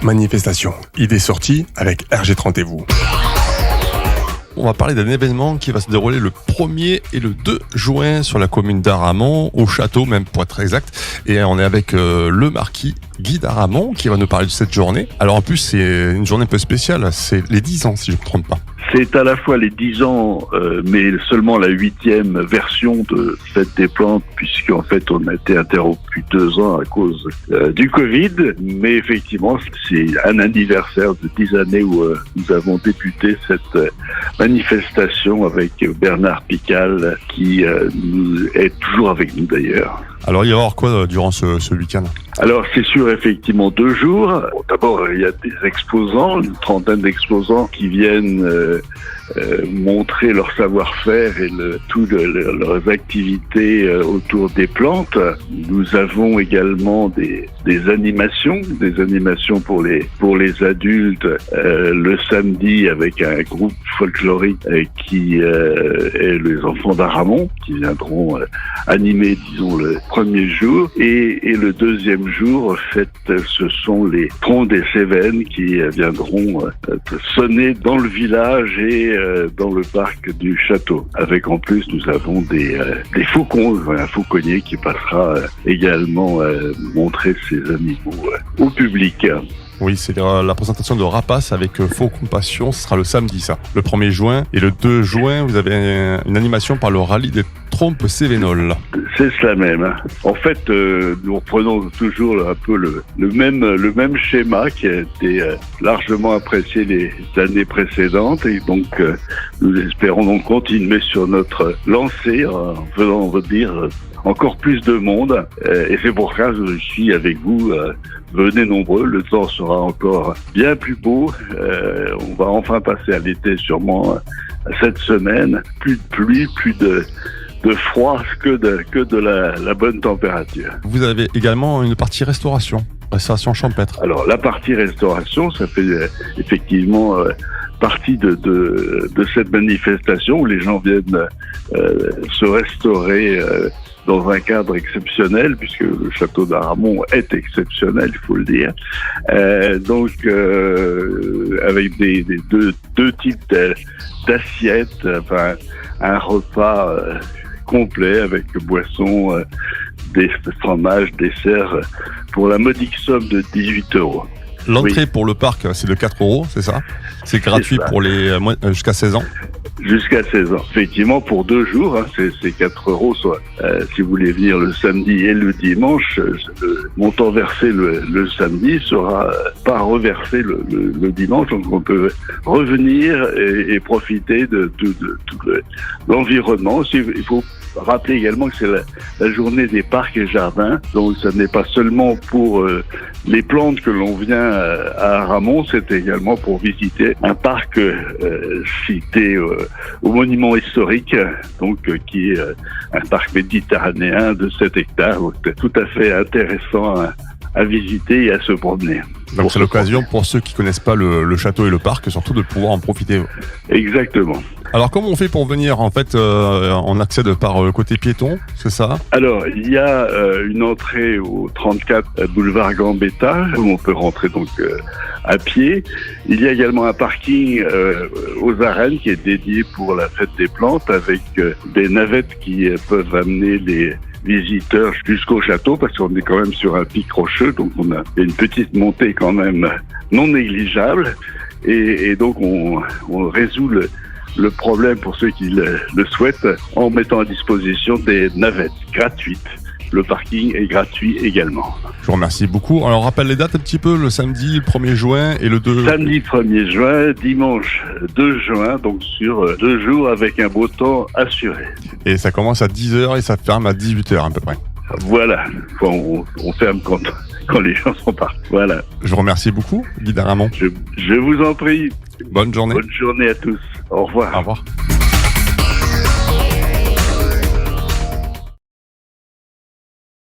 Manifestation, idée sortie avec RG30 et vous. On va parler d'un événement qui va se dérouler le 1er et le 2 juin sur la commune d'Aramon, au château même pour être exact. Et on est avec le marquis Guy d'Aramon qui va nous parler de cette journée. Alors en plus c'est une journée un peu spéciale, c'est les 10 ans si je ne me trompe pas. C'est à la fois les 10 ans, mais seulement la 8e version de Fête des Plantes, puisqu'en fait on a été interrompu 2 ans à cause du Covid. Mais effectivement, c'est un anniversaire de 10 années où nous avons débuté cette manifestation avec Bernard Pical, qui est toujours avec nous d'ailleurs. Alors il va y avoir quoi durant ce week-end ? Alors c'est sur effectivement 2 jours. Bon, d'abord il y a des exposants, une trentaine d'exposants qui viennent montrer leur savoir-faire et leurs activités autour des plantes. Nous avons également des animations pour les adultes le samedi avec un groupe folklorique qui est les enfants d'Aramon qui viendront animer disons le premier jour et le deuxième jour, en fait, ce sont les troncs des Cévennes qui viendront sonner dans le village et dans le parc du château. Avec en plus, nous avons des faucons, un fauconnier qui passera également montrer ses animaux au public. Oui, c'est la présentation de Rapace avec Faucon Passion, ce sera le samedi ça, le 1er juin. Et le 2 juin, vous avez une animation par le rallye des trompes cévénoles. C'est cela même. En fait, nous reprenons toujours un peu le même schéma qui a été largement apprécié les années précédentes. Et donc, nous espérons donc continuer sur notre lancée en faisant, on va dire, encore plus de monde. Et c'est pour ça que je suis avec vous. Venez nombreux, le temps sera encore bien plus beau. On va enfin passer à l'été sûrement cette semaine. Plus de pluie, plus de froid que de la bonne température. Vous avez également une partie restauration champêtre. Alors la partie restauration, ça fait effectivement partie de cette manifestation où les gens viennent se restaurer dans un cadre exceptionnel, puisque le château d'Aramon est exceptionnel, il faut le dire. Donc, avec deux types d'assiettes, enfin, un repas complet avec boissons, des fromages, desserts, pour la modique somme de 18 €. L'entrée pour le parc, c'est de 4 €, c'est ça ? C'est gratuit pour les jusqu'à 16 ans ? Jusqu'à 16 ans. Effectivement, pour 2 jours, c'est 4 €, soit si vous voulez venir le samedi et le dimanche, le montant versé le samedi sera pas reversé le dimanche, donc on peut revenir et profiter de tout l'environnement. Il faut rappeler également que c'est la journée des parcs et jardins, donc ça n'est pas seulement pour les plantes que l'on vient à Aramon, c'est également pour visiter un parc cité au monument historique, donc qui est un parc méditerranéen de 7 hectares, donc c'est tout à fait intéressant à visiter et à se promener. Donc c'est l'occasion pour ceux qui connaissent pas le château et le parc, surtout de pouvoir en profiter. Exactement. Alors comment on fait pour venir ? En fait, on accède par le côté piéton, c'est ça ? Alors, il y a une entrée au 34 boulevard Gambetta, où on peut rentrer donc à pied. Il y a également un parking aux arènes qui est dédié pour la fête des plantes, avec des navettes qui peuvent amener les visiteurs jusqu'au château, parce qu'on est quand même sur un pic rocheux, donc on a une petite montée quand même non négligeable, et donc on résout le problème pour ceux qui le souhaitent en mettant à disposition des navettes gratuites. Le parking est gratuit également. Je vous remercie beaucoup. Alors on rappelle les dates un petit peu, le samedi 1er juin et le 2... Samedi 1er juin, dimanche 2 juin, donc sur 2 jours avec un beau temps assuré. Et ça commence à 10 h et ça ferme à 18 h à peu près. Voilà, on ferme quand les gens sont partis. Voilà. Je vous remercie beaucoup, Guy d'Aramon. Je vous en prie. Bonne journée. Bonne journée à tous. Au revoir. Au revoir.